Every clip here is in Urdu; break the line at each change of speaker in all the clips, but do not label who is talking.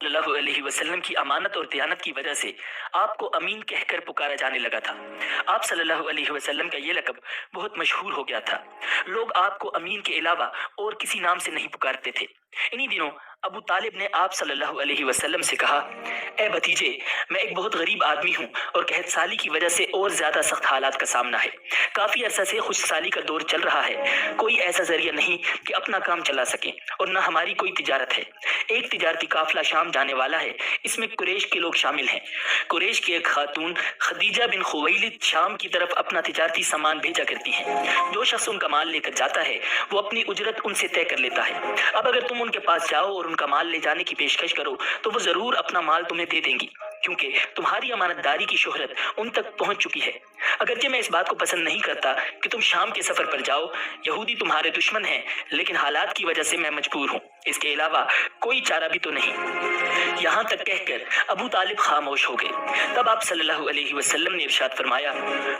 صلی اللہ علیہ وسلم کی امانت اور دیانت کی وجہ سے آپ کو امین کہہ کر پکارا جانے لگا تھا۔ آپ صلی اللہ علیہ وسلم کا یہ لقب بہت مشہور ہو گیا تھا۔ لوگ آپ کو امین کے علاوہ اور کسی نام سے نہیں پکارتے تھے۔ انہی دنوں ابو طالب نے آپ صلی اللہ علیہ وسلم سے کہا، اے بھتیجے، میں ایک بہت غریب آدمی ہوں اور قحط سالی کی وجہ سے اور زیادہ سخت حالات کا سامنا ہے۔ کافی عرصہ سے خشک سالی کا دور چل رہا ہے۔ کوئی ایسا ذریعہ نہیں کہ اپنا کام چلا سکیں اور نہ ہماری کوئی تجارت ہے۔ ایک تجارتی قافلہ شام جانے والا ہے، اس میں قریش کے لوگ شامل ہیں۔ قریش کی ایک خاتون خدیجہ بن خویلد شام کی طرف اپنا تجارتی سامان بھیجا کرتی ہیں۔ جو شخص ان کا مال لے کر جاتا ہے وہ اپنی اجرت ان سے طے کر لیتا ہے۔ اب اگر تم ان کے پاس جاؤ اور ان کا مال لے جانے کی پیشکش کرو تو وہ ضرور اپنا مال تمہیں دے دیں گی، کیونکہ تمہاری امانت داری کی شہرت ان تک پہنچ چکی ہے۔ اگرچہ میں اس بات کو پسند نہیں کرتا کہ تم شام کے سفر پر جاؤ، یہودی تمہارے دشمن ہیں، لیکن حالات کی وجہ سے میں مجبور ہوں، اس کے علاوہ کوئی چارہ بھی تو نہیں۔ یہاں تک کہہ کر ابو طالب خاموش ہو گئے۔ تب آپ صلی اللہ علیہ وسلم نے ارشاد فرمایا،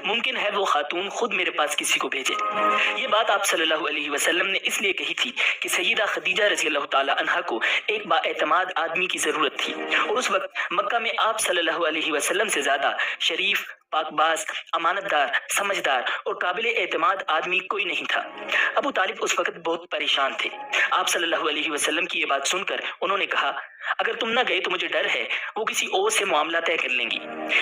ممکن ہے وہ خاتون خود میرے پاس کسی کو بھیجے۔ یہ بات آپ صلی اللہ علیہ وسلم نے اس لیے کہی تھی کہ سیدہ خدیجہ رضی اللہ تعالی عنہا کو ایک با اعتماد آدمی کی ضرورت تھی، اور اس وقت مکہ میں آپ صلی اللہ علیہ وسلم سے زیادہ شریف، پاک باز، امانت دار، سمجھدار اور قابل اعتماد آدمی کوئی نہیں تھا۔ ابو طالب اس وقت بہت پریشان تھے۔ آپ صلی اللہ علیہ وسلم کی یہ بات سن کر انہوں نے کہا، اگر تم نہ گئے تو مجھے ڈر ہے وہ کسی اور سے معاملہ طے کر لیں گی۔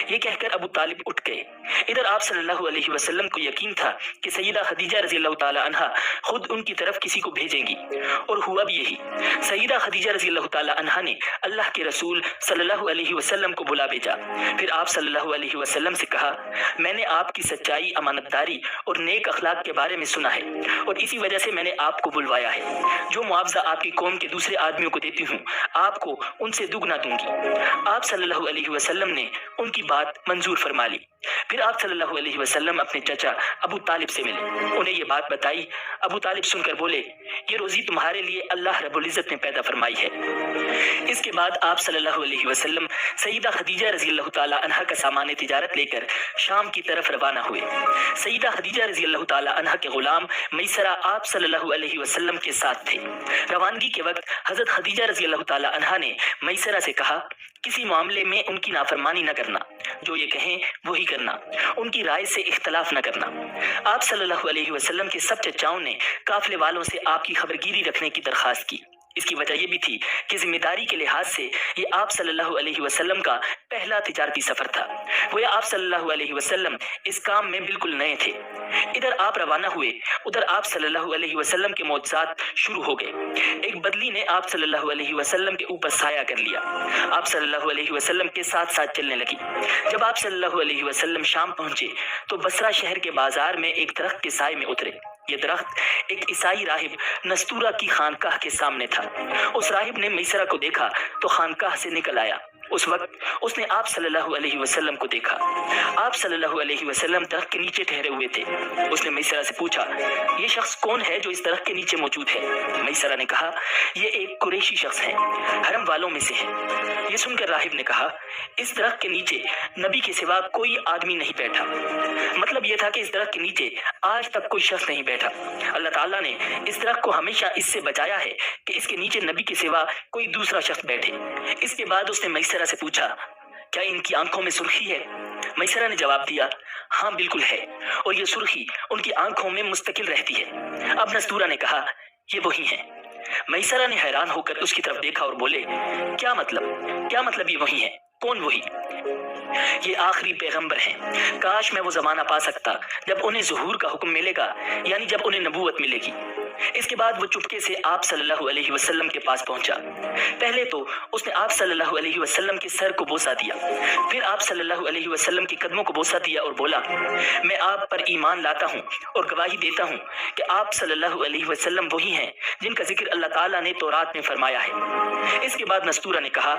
یہ کہہ کر ابو طالب اٹھ گئے۔ ادھر آپ صلی اللہ علیہ وسلم کو یقین تھا کہ سیدہ خدیجہ رضی اللہ تعالی عنہا خود ان کی طرف کسی کو بھیجیں گی، اور ہوا بھی یہی۔ سیدہ خدیجہ رضی اللہ تعالی عنہا نے اللہ کے رسول صلی اللہ علیہ وسلم کو بلا بھیجا۔ پھر آپ صلی اللہ علیہ وسلم سے کہا، میں نے آپ کی سچائی، امانت داری اور نیک اخلاق کے بارے میں سنا ہے، اور اسی وجہ سے میں نے آپ کو بلوایا ہے۔ جو معاوضہ آپ کی قوم کے دوسرے آدمیوں کو دیتی ہوں، آپ کو ان سے دگنا دوں گی۔ آپ صلی اللہ علیہ وسلم نے ان کی بات منظور فرما لی۔ پھر آپ صلی اللہ علیہ وسلم اپنے چچا ابو طالب سے ملے، انہیں یہ بات بتائی۔ ابو طالب سن کر بولے، یہ روزی تمہارے لیے اللہ رب العزت نے پیدا فرمائی ہے۔ اس کے بعد آپ صلی اللہ علیہ وسلم سیدہ خدیجہ رضی اللہ تعالی عنہا کا سامان تجارت لے کر شام کی طرف روانہ ہوئے۔ سیدہ خدیجہ رضی اللہ تعالی عنہا کے غلام میسرہ آپ صلی اللہ علیہ وسلم کے ساتھ تھے۔ روانگی کے وقت حضرت خدیجہ رضی اللہ تعالی عنہا نے میسرہ سے کہا، کسی معاملے میں ان کی نافرمانی نہ کرنا، جو یہ کہیں وہی کرنا، ان کی رائے سے اختلاف نہ کرنا۔ آپ صلی اللہ علیہ وسلم کے سب چچاؤں نے قافلے والوں سے آپ کی خبرگیری رکھنے کی درخواست کی۔ اس کی وجہ یہ بھی تھی کہ ذمہ داری کے لحاظ سے یہ آپ صلی اللہ علیہ وسلم کا پہلا تجارتی سفر تھا، گویا آپ صلی اللہ علیہ وسلم اس کام میں بالکل نئے تھے۔ ادھر آپ روانہ ہوئے، ادھر آپ صلی اللہ علیہ وسلم کے معجزات شروع ہو گئے۔ ایک بدلی نے آپ صلی اللہ علیہ وسلم کے اوپر سایہ کر لیا، آپ صلی اللہ علیہ وسلم کے ساتھ ساتھ چلنے لگی۔ جب آپ صلی اللہ علیہ وسلم شام پہنچے تو بصرہ شہر کے بازار میں ایک درخت کے سائے میں اترے۔ یہ درخت ایک عیسائی راہب نستورہ کی خانقاہ کے سامنے تھا۔ اس راہب نے میسرہ کو دیکھا تو خانقاہ سے نکل آیا۔ اس وقت اس نے آپ صلی اللہ علیہ وسلم کو دیکھا۔ آپ صلی اللہ علیہ وسلم درخت کے نیچے ٹھہرے ہوئے تھے۔ اس نے میسرہ سے پوچھا، یہ شخص کون ہے جو اس درخت کے نیچے موجود ہے؟ میسرہ نے کہا، یہ ایک قریشی شخص ہے، حرم والوں میں سے ہے۔ یہ سن کر راہب نے کہا، اس درخت کے نیچے نبی کے سوا کوئی آدمی نہیں بیٹھا۔ مطلب یہ تھا کہ اس درخت کے نیچے آج تک کوئی شخص نہیں بیٹھا۔ اللہ تعالیٰ نے اس درخت کو ہمیشہ اس سے بچایا ہے کہ اس کے نیچے نبی کے سوا کوئی دوسرا شخص بیٹھے۔ اس کے بعد اس نے میسرہ سے پوچھا، کیا ان کی آنکھوں میں سرخی ہے؟ میسرہ نے جواب دیا، ہاں بالکل ہے، اور یہ سرخی ان کی آنکھوں میں مستقل رہتی ہے۔ اب نستورہ نے کہا، یہ وہی ہیں۔ میسرہ نے حیران ہو کر اس کی طرف دیکھا اور بولے، کیا مطلب یہ وہی ہیں؟ کون وہی؟ یہ آخری پیغمبر ہیں۔ کاش میں وہ زمانہ پا سکتا جب انہیں ظہور کا حکم ملے گا، یعنی جب انہیں نبوت ملے گی۔ اس کے بعد وہ چپکے سے آپ صلی اللہ علیہ وسلم کے پاس پہنچا۔ پہلے تو اس نے آپ صلی اللہ علیہ وسلم کے سر کو بوسہ دیا، پھر آپ صلی اللہ علیہ وسلم کے قدموں کو بوسہ دیا اور بولا، میں آپ پر ایمان لاتا ہوں اور گواہی دیتا ہوں کہ آپ صلی اللہ علیہ وسلم وہی ہیں جن کا ذکر اللہ تعالیٰ نے تورات میں فرمایا ہے۔ اس کے بعد نستورہ نے کہا،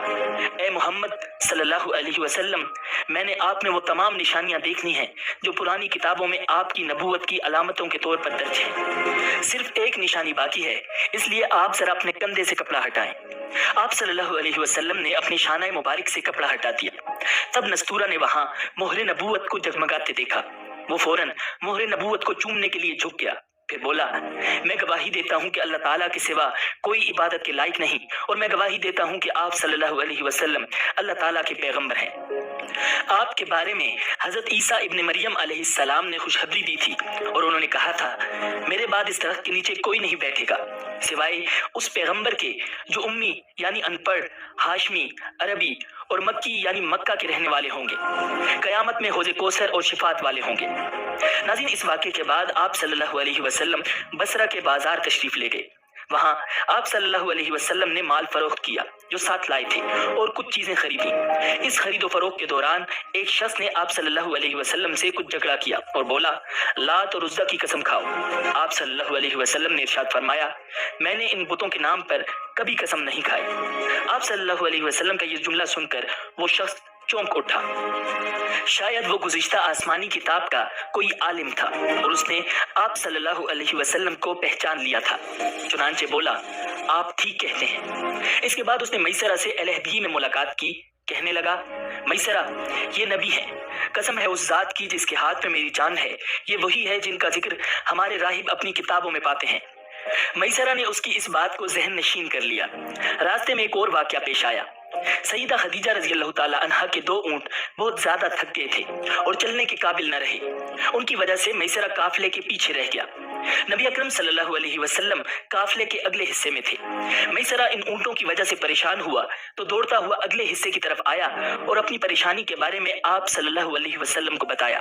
اے محمد صلی اللہ علیہ وسلم، میں نے آپ میں وہ تمام نشانیاں دیکھنی ہیں جو پرانی کتابوں میں آپ کی نبوت کی علامتوں کے طور پر درج ہیں۔ صرف ایک نشانی باقی ہے، اس لیے آپ ذرا اپنے کندھے سے کپڑا ہٹائیں۔ آپ صلی اللہ علیہ وسلم نے اپنی شانہ مبارک سے کپڑا ہٹا دیا۔ تب نستورہ نے وہاں مہر نبوت کو جگمگاتے دیکھا۔ وہ فوراً مہر نبوت کو چومنے کے لیے جھک گیا، پھر بولا میں گواہی دیتا ہوں کہ اللہ تعالیٰ کے سوا کوئی عبادت کے لائق نہیں، اور میں گواہی دیتا ہوں کہ آپ صلی اللہ علیہ وسلم اللہ تعالیٰ کے پیغمبر ہیں۔ آپ کے بارے میں حضرت عیسیٰ ابن مریم علیہ السلام نے خوشخبری دی تھی، اور انہوں نے کہا تھا میرے بعد اس درخت کے نیچے کوئی نہیں بیٹھے گا سوائے اس پیغمبر کے جو امی یعنی ان پڑھ، ہاشمی، عربی اور مکی یعنی مکہ کے رہنے والے ہوں گے، قیامت میں حوض کوثر اور شفاعت والے ہوں گے۔ ناظرین، اس واقعے کے بعد آپ صلی اللہ علیہ وسلم بصرہ کے بازار تشریف لے گئے۔ وہاں آپ صلی اللہ علیہ وسلم نے مال فروخت کیا جو ساتھ لائے تھے اور کچھ چیزیں خریدی۔ اس خرید و فروخت کے دوران ایک شخص نے آپ صلی اللہ علیہ وسلم سے کچھ جھگڑا کیا اور بولا لات اور عزا کی قسم کھاؤ۔ آپ صلی اللہ علیہ وسلم نے ارشاد فرمایا میں نے ان بتوں کے نام پر کبھی قسم نہیں کھائی۔ آپ صلی اللہ علیہ وسلم کا یہ جملہ سن کر وہ شخص چونک اٹھا۔ شاید وہ گزشتہ آسمانی کتاب کا کوئی عالم تھا اور اس نے آپ صلی اللہ علیہ وسلم کو پہچان لیا تھا، چنانچہ بولا آپ ٹھیک کہتے ہیں۔ اس کے بعد اس نے میسرہ سے علیحدگی میں ملاقات کی، کہنے لگا میسرہ یہ نبی ہے، قسم ہے اس ذات کی جس کے ہاتھ میں میری جان ہے، یہ وہی ہے جن کا ذکر ہمارے راہب اپنی کتابوں میں پاتے ہیں۔ میسرہ نے اس کی اس بات کو ذہن نشین کر لیا۔ راستے میں ایک اور واقعہ پیش آیا۔ سیدہ خدیجہ رضی اللہ تعالی عنہا کے 2 اونٹ بہت زیادہ تھک گئے تھے اور چلنے کے قابل نہ رہے۔ ان کی وجہ سے میسرہ قافلے کے پیچھے رہ گیا۔ نبی اکرم صلی اللہ علیہ وسلم قافلے کے اگلے حصے میں تھے۔ میسرہ ان اونٹوں کی وجہ سے پریشان ہوا تو دوڑتا ہوا اگلے حصے کی طرف آیا اور اپنی پریشانی کے بارے میں آپ صلی اللہ علیہ وسلم کو بتایا۔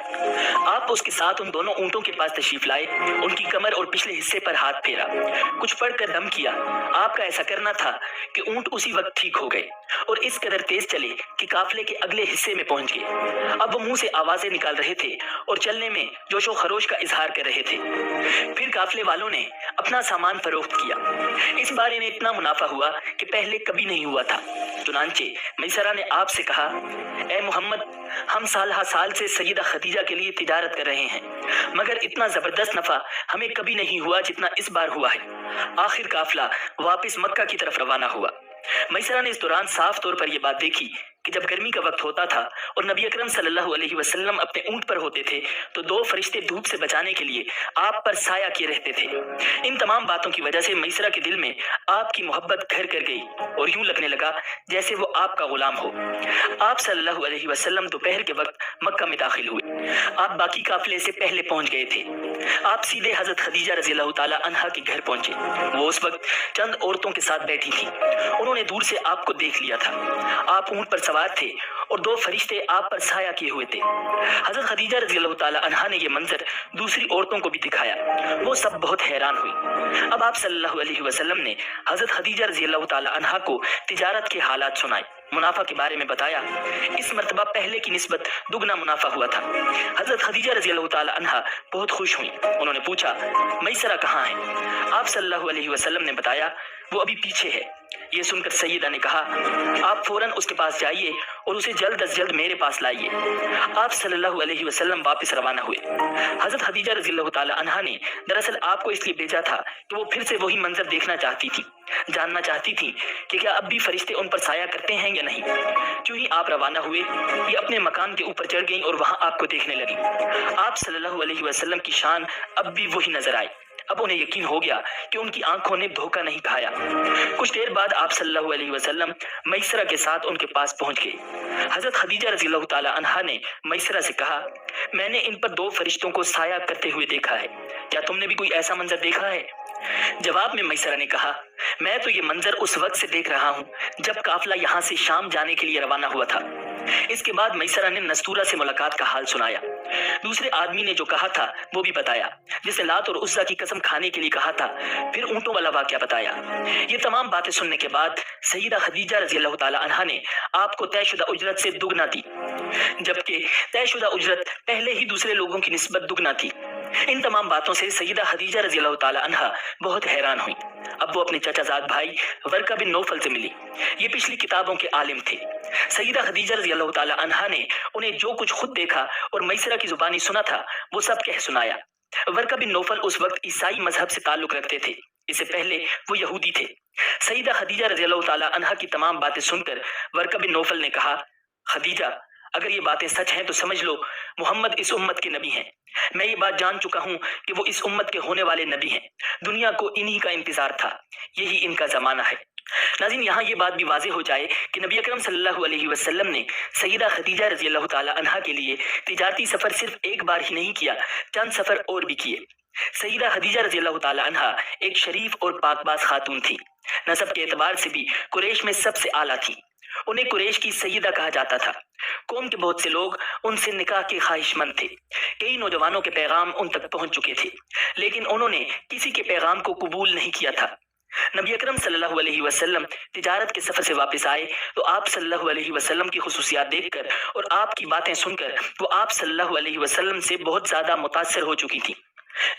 آپ اس کے ساتھ ان دونوں اونٹوں کے پاس تشریف لائے، ان کی کمر اور پچھلے حصے پر ہاتھ پھیرا، کچھ پڑھ کر دم کیا۔ آپ کا ایسا کرنا تھا کہ اونٹ اسی وقت ٹھیک ہو گئے اور اس قدر تیز چلے کہ قافلے کے اگلے حصے میں پہنچ گئے۔ اب وہ منہ سے آوازیں نکال رہے تھے اور چلنے میں جوش و خروش کا اظہار کر رہے تھے۔ پھر قافلے والوں نے اپنا سامان فروخت کیا۔ اس بار انہیں اتنا منافع ہوا کہ پہلے کبھی نہیں ہوا تھا۔ چنانچہ میسرہ نے آپ سے کہا اے محمد ہم سالہ سال سے سیدہ خدیجہ کے لیے تجارت کر رہے ہیں، مگر اتنا زبردست نفع ہمیں کبھی نہیں ہوا جتنا اس بار ہوا ہے۔ آخر قافلہ واپس مکہ کی طرف روانہ ہوا۔ میسرہ نے اس دوران صاف طور پر یہ بات دیکھی کہ جب گرمی کا وقت ہوتا تھا اور نبی اکرم صلی اللہ علیہ وسلم اپنے اونٹ پر ہوتے تھے تو 2 فرشتے دھوپ سے بچانے کے لیے آپ پر سایہ کیے رہتے تھے۔ ان تمام باتوں کی وجہ سے میسرہ کے دل میں آپ کی محبت گھر کر گئی اور یوں لگنے لگا جیسے وہ آپ کا غلام ہو۔ آپ صلی اللہ علیہ وسلم دوپہر کے وقت مکہ میں داخل ہوئے۔ آپ باقی قافلے سے پہلے پہنچ گئے تھے۔ آپ سیدھے حضرت خدیجہ رضی اللہ تعالی عنہا کے گھر پہنچے۔ وہ اس وقت چند عورتوں کے ساتھ بیٹھی تھیں۔ انہوں نے دور سے آپ کو دیکھ لیا تھا۔ آپ اونٹ پر سوار تھے اور 2 فرشتے آپ پر سایہ کیے ہوئے تھے۔ حضرت خدیجہ رضی اللہ تعالی عنہا نے یہ منظر دوسری عورتوں کو بھی دکھایا۔ وہ سب بہت حیران ہوئی۔ اب آپ صلی اللہ علیہ وسلم نے حضرت خدیجہ رضی اللہ تعالی عنہا کو تجارت کے حالات سنائے، منافع کے بارے میں بتایا۔ اس مرتبہ پہلے کی نسبت دگنا منافع ہوا تھا۔ حضرت خدیجہ رضی اللہ تعالی عنہا بہت خوش ہوئی۔ انہوں نے پوچھا میسرہ کہاں ہے؟ آپ صلی اللہ علیہ وسلم نے بتایا وہ ابھی پیچھے ہے۔ یہ سن کر سیدہ نے کہا آپ فوراً اس کے پاس جائیے اور اسے جلد از جلد میرے پاس لائیے۔ آپ صلی اللہ علیہ وسلم واپس روانہ ہوئے۔ حضرت خدیجہ رضی اللہ تعالی عنہا نے دراصل آپ کو اس لیے بھیجا تھا کہ وہ پھر سے وہی منظر دیکھنا چاہتی تھی، جاننا چاہتی تھی کہ کیا اب بھی فرشتے ان پر سایہ کرتے ہیں یا نہیں۔ کیوں ہی آپ روانہ ہوئے، یہ اپنے مکان کے اوپر چڑھ گئیں اور وہاں آپ کو دیکھنے لگی۔ آپ صلی اللہ علیہ وسلم کی شان اب بھی وہی نظر آئی۔ اب انہیں یقین ہو گیا کہ ان کی آنکھوں نے دھوکہ نہیں کھایا۔ کچھ دیر بعد آپ صلی اللہ علیہ وسلم میسرہ کے ساتھ ان کے پاس پہنچ گئے۔ حضرت خدیجہ رضی اللہ تعالی عنہا نے میسرہ سے کہا میں نے ان پر 2 فرشتوں کو سایہ کرتے ہوئے دیکھا ہے، کیا تم نے بھی کوئی ایسا منظر دیکھا ہے؟ جواب میں میسرہ نے کہا میں تو یہ منظر اس وقت سے دیکھ رہا ہوں جب قافلہ یہاں سے شام جانے کے لیے روانہ ہوا تھا۔ اس کے بعد میسرہ نے نستورہ سے ملاقات کا حال سنایا۔ دوسرے آدمی نے جو کہا تھا وہ بھی بتایا، جس نے لات اور عزا کی قسم کھانے کے لیے کہا تھا، پھر اونٹوں والا واقعہ بتایا۔ یہ تمام باتیں سننے کے بعد سیدہ خدیجہ رضی اللہ تعالی عنہا نے آپ کو طے شدہ اجرت سے دگنا دی، جبکہ طے شدہ اجرت پہلے ہی دوسرے لوگوں کی نسبت دگنا تھی۔ ان تمام باتوں سے سیدہ خدیجہ رضی اللہ تعالی عنہا بہت حیران ہوئی۔ اب وہ اپنے چچا زاد بھائی ورقہ بن نوفل سے ملی۔ یہ پچھلی کتابوں کے عالم تھے۔ سیدہ خدیجہ رضی اللہ تعالی عنہا نے انہیں جو کچھ خود دیکھا اور میسرہ کی زبانی سنا تھا وہ سب کہہ سنایا۔ ورقہ بن نوفل اس وقت عیسائی مذہب سے تعلق رکھتے تھے، اس سے پہلے وہ یہودی تھے۔ سیدہ خدیجہ رضی اللہ تعالی عنہا کی تمام باتیں سن کر ورقہ بن نوفل نے کہا خدیجہ اگر یہ باتیں سچ ہیں تو سمجھ لو محمد اس امت کے نبی ہیں۔ میں یہ بات جان چکا ہوں کہ وہ اس امت کے ہونے والے نبی ہیں۔ دنیا کو انہی کا انتظار تھا، یہی ان کا زمانہ ہے۔ ناظرین، یہاں یہ بات بھی واضح ہو جائے کہ نبی اکرم صلی اللہ علیہ وسلم نے سیدہ خدیجہ رضی اللہ تعالی عنہا کے لیے تجارتی سفر صرف ایک بار ہی نہیں کیا، چند سفر اور بھی کیے۔ سیدہ خدیجہ رضی اللہ تعالی عنہا ایک شریف اور پاک باز خاتون تھی۔ نسب کے اعتبار سے بھی قریش میں سب سے اعلیٰ تھی۔ انہیں قریش کی سیدہ کہا جاتا تھا۔ قوم کے بہت سے لوگ ان سے نکاح کے خواہش مند تھے۔ کئی نوجوانوں کے پیغام ان تک پہنچ چکے تھے، لیکن انہوں نے کسی کے پیغام کو قبول نہیں کیا تھا۔ نبی اکرم صلی اللہ علیہ وسلم تجارت کے سفر سے واپس آئے تو آپ صلی اللہ علیہ وسلم کی خصوصیات دیکھ کر اور آپ کی باتیں سن کر وہ آپ صلی اللہ علیہ وسلم سے بہت زیادہ متاثر ہو چکی تھی۔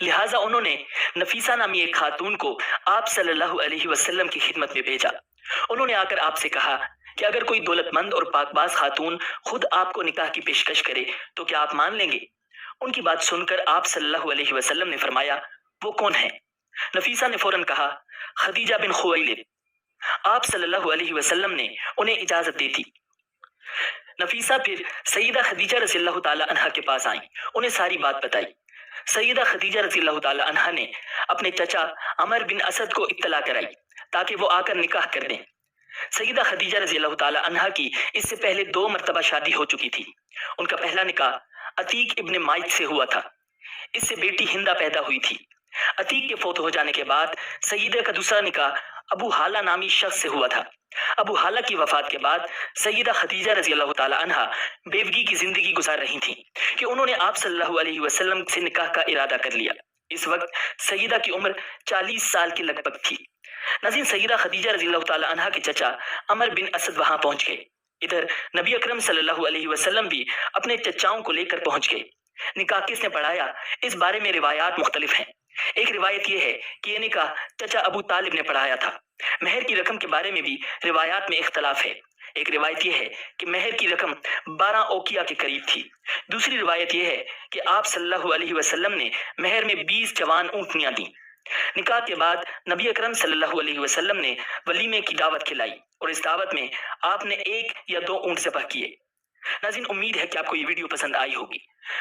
لہٰذا انہوں نے نفیسہ نامی ایک خاتون کو آپ صلی اللہ علیہ وسلم کی خدمت میں بھیجا۔ انہوں نے آ کر آپ سے کہا کہ اگر کوئی دولت مند اور پاک باز خاتون خود آپ کو نکاح کی پیشکش کرے تو کیا آپ مان لیں گے؟ ان کی بات سن کر آپ صلی اللہ علیہ وسلم نے فرمایا، وہ کون ہے؟ نفیسہ نے فوراً کہا، خدیجہ بن خویلد۔ آپ صلی اللہ علیہ وسلم نے انہیں اجازت دی تھی۔ نفیسہ پھر سیدہ خدیجہ رضی اللہ تعالی عنہا کے پاس آئیں، انہیں ساری بات بتائی۔ سیدہ خدیجہ رضی اللہ تعالی عنہا نے اپنے چچا عمر بن اسد کو اطلاع کرائی تاکہ وہ آ کر نکاح کر دیں۔ سیدہ خدیجہ رضی اللہ تعالی عنہا کی اس سے پہلے 2 مرتبہ شادی ہو چکی تھی۔ ان کا پہلا نکاح عتیق ابن مائت سے ہوا تھا۔ اس سے بیٹی ہندہ پیدا ہوئی تھی۔ عتیق کے فوت ہو جانے کے بعد سیدہ کا دوسرا نکاح ابو حالہ نامی شخص سے ہوا تھا۔ ابو حالہ کی وفات کے بعد سیدہ خدیجہ رضی اللہ تعالی عنہا بیوگی کی زندگی گزار رہی تھیں کہ انہوں نے آپ صلی اللہ علیہ وسلم سے نکاح کا ارادہ کر لیا۔ اس وقت سیدہ کی عمر 40 سال کے لگ بھگ تھی۔ ناظرین، سیدہ خدیجہ رضی اللہ تعالی عنہا کے چچا عمر بن اسد وہاں پہنچ گئے۔ ادھر نبی اکرم صلی اللہ علیہ وسلم بھی اپنے چچاؤں کو لے کر پہنچ گئے۔ نکاح کس نے پڑھایا، اس بارے میں روایات مختلف ہیں۔ ایک روایت یہ ہے کہ یہ نکاح چچا ابو طالب نے پڑھایا تھا۔ مہر کی رقم کے بارے میں بھی روایات میں اختلاف ہے۔ ایک روایت یہ ہے کہ مہر کی رقم 12 اوقیہ کے قریب تھی۔ دوسری روایت یہ ہے کہ آپ صلی اللہ علیہ وسلم نے مہر میں 20 جوان اونٹنیاں دیں۔ نکاح کے بعد نبی اکرم صلی اللہ علیہ وسلم نے ولیمے کی دعوت کھلائی اور اس دعوت میں آپ نے 1 یا 2 اونٹ ذبح کیے۔ ناظرین، امید ہے کہ آپ کو یہ ویڈیو پسند آئی ہوگی۔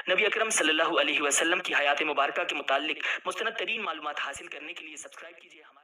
نبی اکرم صلی اللہ علیہ وسلم کی حیات مبارکہ کے متعلق مستند ترین معلومات حاصل کرنے کے لیے سبسکرائب کیجیے ہمارے